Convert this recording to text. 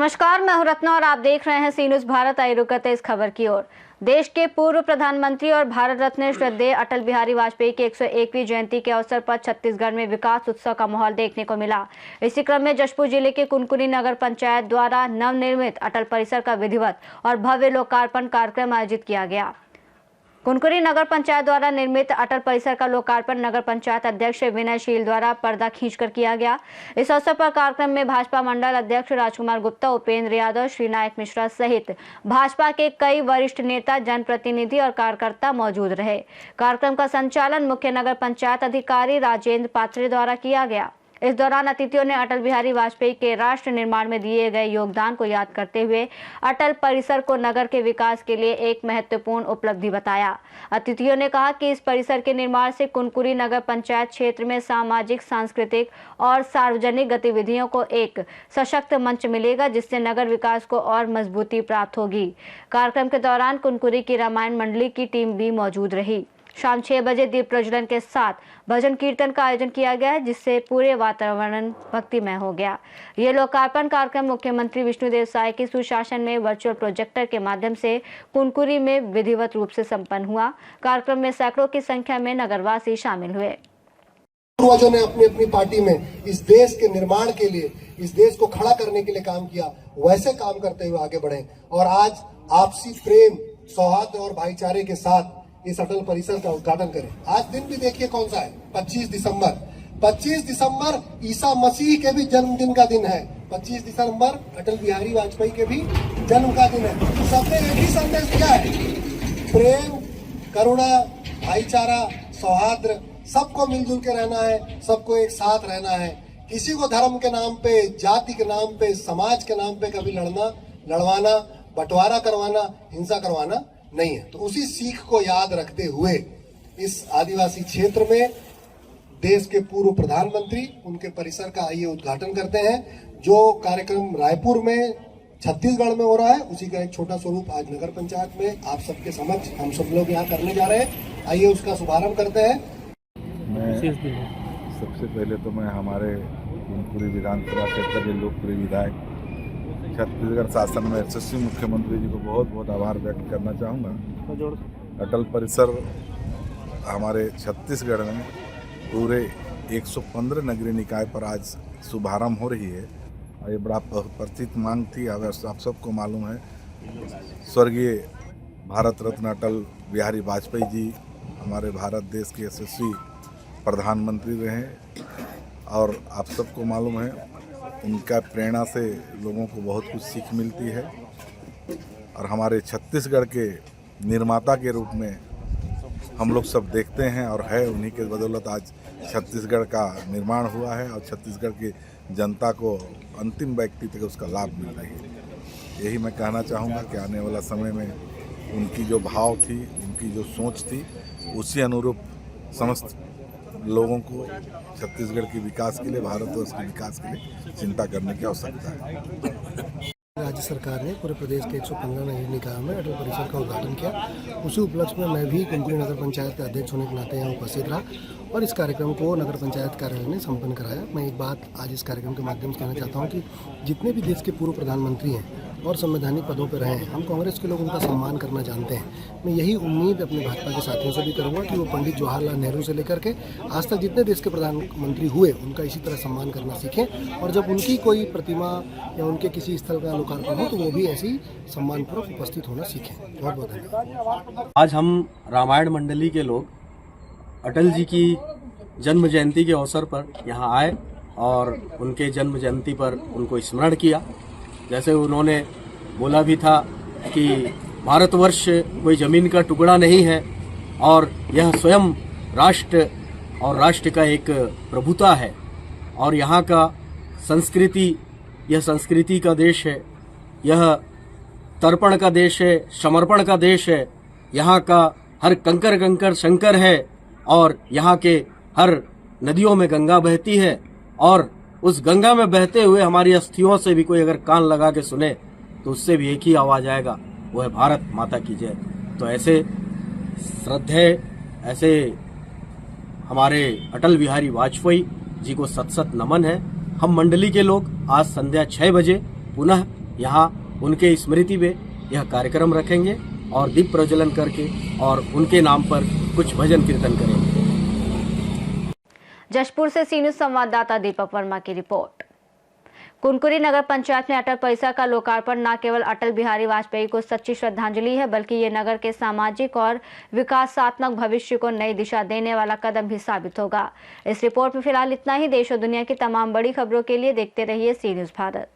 नमस्कार, मैं हूं रत्ना और आप देख रहे हैं सी न्यूज़ भारत। आइए रुक करते इस खबर की ओर। देश के पूर्व प्रधानमंत्री और भारत रत्न श्रद्धेय अटल बिहारी वाजपेयी की 101वीं जयंती के अवसर पर छत्तीसगढ़ में विकास उत्सव का माहौल देखने को मिला। इसी क्रम में जशपुर जिले के कुनकुनी नगर पंचायत द्वारा नवनिर्मित अटल परिसर का विधिवत और भव्य लोकार्पण कार्यक्रम आयोजित किया गया। कुनकुनी नगर पंचायत द्वारा निर्मित अटल परिसर का लोकार्पण नगर पंचायत अध्यक्ष विनय शील द्वारा पर्दा खींचकर किया गया। इस अवसर पर कार्यक्रम में भाजपा मंडल अध्यक्ष राजकुमार गुप्ता, उपेंद्र यादव, श्रीनायक मिश्रा सहित भाजपा के कई वरिष्ठ नेता, जनप्रतिनिधि और कार्यकर्ता मौजूद रहे। कार्यक्रम का संचालन मुख्य नगर पंचायत अधिकारी राजेंद्र पात्रे द्वारा किया गया। इस दौरान अतिथियों ने अटल बिहारी वाजपेयी के राष्ट्र निर्माण में दिए गए योगदान को याद करते हुए अटल परिसर को नगर के विकास के लिए एक महत्वपूर्ण उपलब्धि बताया। अतिथियों ने कहा कि इस परिसर के निर्माण से कुनकुनी नगर पंचायत क्षेत्र में सामाजिक, सांस्कृतिक और सार्वजनिक गतिविधियों को एक सशक्त मंच मिलेगा, जिससे नगर विकास को और मजबूती प्राप्त होगी। कार्यक्रम के दौरान कुनकुनी की रामायण मंडली की टीम भी मौजूद रही। शाम 6 बजे दीप प्रज्वलन के साथ भजन कीर्तन का आयोजन किया गया, जिससे पूरे वातावरण भक्तिमय हो गया। ये लोकार्पण कार्यक्रम मुख्यमंत्री विष्णुदेव साय के सुशासन में वर्चुअल प्रोजेक्टर के माध्यम से कुनकुनी में विधिवत रूप से संपन्न हुआ। कार्यक्रम में सैकड़ों की संख्या में नगरवासी शामिल हुए। पूर्वजों ने अपनी अपनी पार्टी में इस देश के निर्माण के लिए, इस देश को खड़ा करने के लिए काम किया, वैसे काम करते हुए आगे बढ़े और आज आपसी प्रेम, सौहार्द और भाईचारे के साथ इस अटल परिसर का उद्घाटन करें। आज दिन भी देखिए कौन सा है, 25 दिसंबर। 25 दिसंबर ईसा मसीह के भी जन्मदिन का दिन है। 25 दिसंबर अटल बिहारी वाजपेयी के भी जन्म का दिन है। सबने एक ही संदेश दिया है, प्रेम, करुणा, भाईचारा, सौहार्द, सबको मिलजुल के रहना है, सबको एक साथ रहना है। किसी को धर्म के नाम पे, जाति के नाम पे, समाज के नाम पे कभी लड़वाना, बंटवारा करवाना, हिंसा करवाना नहीं है। तो उसी सीख को याद रखते हुए इस आदिवासी क्षेत्र में देश के पूर्व प्रधानमंत्री, उनके परिसर का आइए उद्घाटन करते हैं। जो कार्यक्रम रायपुर में, छत्तीसगढ़ में हो रहा है, उसी का एक छोटा स्वरूप आज नगर पंचायत में आप सबके समक्ष हम सब लोग यहाँ करने जा रहे हैं। आइए उसका शुभारंभ करते हैं। सबसे पहले तो मैं हमारे कुनकुनी विधानसभा क्षेत्र के लोकप्रिय विधायक, छत्तीसगढ़ शासन में यशस्वी मुख्यमंत्री जी को बहुत बहुत आभार व्यक्त करना चाहूँगा। अटल परिसर हमारे छत्तीसगढ़ में पूरे 115 नगरीय निकाय पर आज शुभारंभ हो रही है और ये बड़ा प्रतीत मांग थी। अब आप सबको मालूम है, स्वर्गीय भारत रत्न अटल बिहारी वाजपेयी जी हमारे भारत देश के यशस्वी प्रधानमंत्री रहे और आप सबको मालूम है उनका प्रेरणा से लोगों को बहुत कुछ सीख मिलती है और हमारे छत्तीसगढ़ के निर्माता के रूप में हम लोग सब देखते हैं और है उन्हीं के बदौलत आज छत्तीसगढ़ का निर्माण हुआ है और छत्तीसगढ़ की जनता को अंतिम व्यक्ति तक उसका लाभ मिल रही है। यही मैं कहना चाहूँगा कि आने वाला समय में उनकी जो भाव थी, उनकी जो सोच थी, उसी अनुरूप समस्त लोगों को छत्तीसगढ़ के विकास के लिए, भारतवर्ष के विकास के लिए चिंता करने की आवश्यकता है। राज्य सरकार ने पूरे प्रदेश के 115 नगरीय निकायों में अटल परिसर का उद्घाटन किया। उसी उपलक्ष्य में मैं भी कुनकुनी नगर पंचायत के अध्यक्ष होने के नाते यहाँ उपस्थित रहा और इस कार्यक्रम को नगर पंचायत कार्यालय ने संपन्न कराया। मैं एक बात आज इस कार्यक्रम के माध्यम से कहना चाहता हूँ कि जितने भी देश के पूर्व प्रधानमंत्री हैं और संवैधानिक पदों पर रहे हैं, हम कांग्रेस के लोग उनका सम्मान करना जानते हैं। मैं यही उम्मीद अपने भाजपा के साथियों से भी करूँगा कि वो पंडित जवाहरलाल नेहरू से लेकर के आज तक जितने देश के प्रधानमंत्री हुए, उनका इसी तरह सम्मान करना सीखें और जब उनकी कोई प्रतिमा या उनके किसी स्थल का लोकार्पण हो तो वो भी ऐसे ही सम्मानपूर्वक उपस्थित होना सीखें। बहुत बहुत धन्यवाद। आज हम रामायण मंडली के लोग अटल जी की जन्म जयंती के अवसर पर यहाँ आए और उनके जन्म जयंती पर उनको स्मरण किया। जैसे उन्होंने बोला भी था कि भारतवर्ष कोई ज़मीन का टुकड़ा नहीं है और यह स्वयं राष्ट्र और राष्ट्र का एक प्रभुता है और यहाँ का संस्कृति, यह संस्कृति का देश है, यह तर्पण का देश है, समर्पण का देश है। यहाँ का हर कंकर कंकर शंकर है और यहाँ के हर नदियों में गंगा बहती है और उस गंगा में बहते हुए हमारी अस्थियों से भी कोई अगर कान लगा के सुने तो उससे भी एक ही आवाज़ आएगा, वो है भारत माता की जय। तो ऐसे श्रद्धेय, ऐसे हमारे अटल बिहारी वाजपेयी जी को सत सत नमन है। हम मंडली के लोग आज संध्या 6 बजे पुनः यहाँ उनके स्मृति में यह कार्यक्रम रखेंगे और दीप प्रज्वलन करके और उनके नाम पर कुछ भजन कीर्तन करेंगे। जशपुर से सी न्यूज़ संवाददाता दीपक वर्मा की रिपोर्ट। कुनकुरी नगर पंचायत में अटल परिसर का लोकार्पण न केवल अटल बिहारी वाजपेयी को सच्ची श्रद्धांजलि है, बल्कि ये नगर के सामाजिक और विकासात्मक भविष्य को नई दिशा देने वाला कदम भी साबित होगा। इस रिपोर्ट में फिलहाल इतना ही। देश और दुनिया की तमाम बड़ी खबरों के लिए देखते रहिए सी न्यूज़ भारत।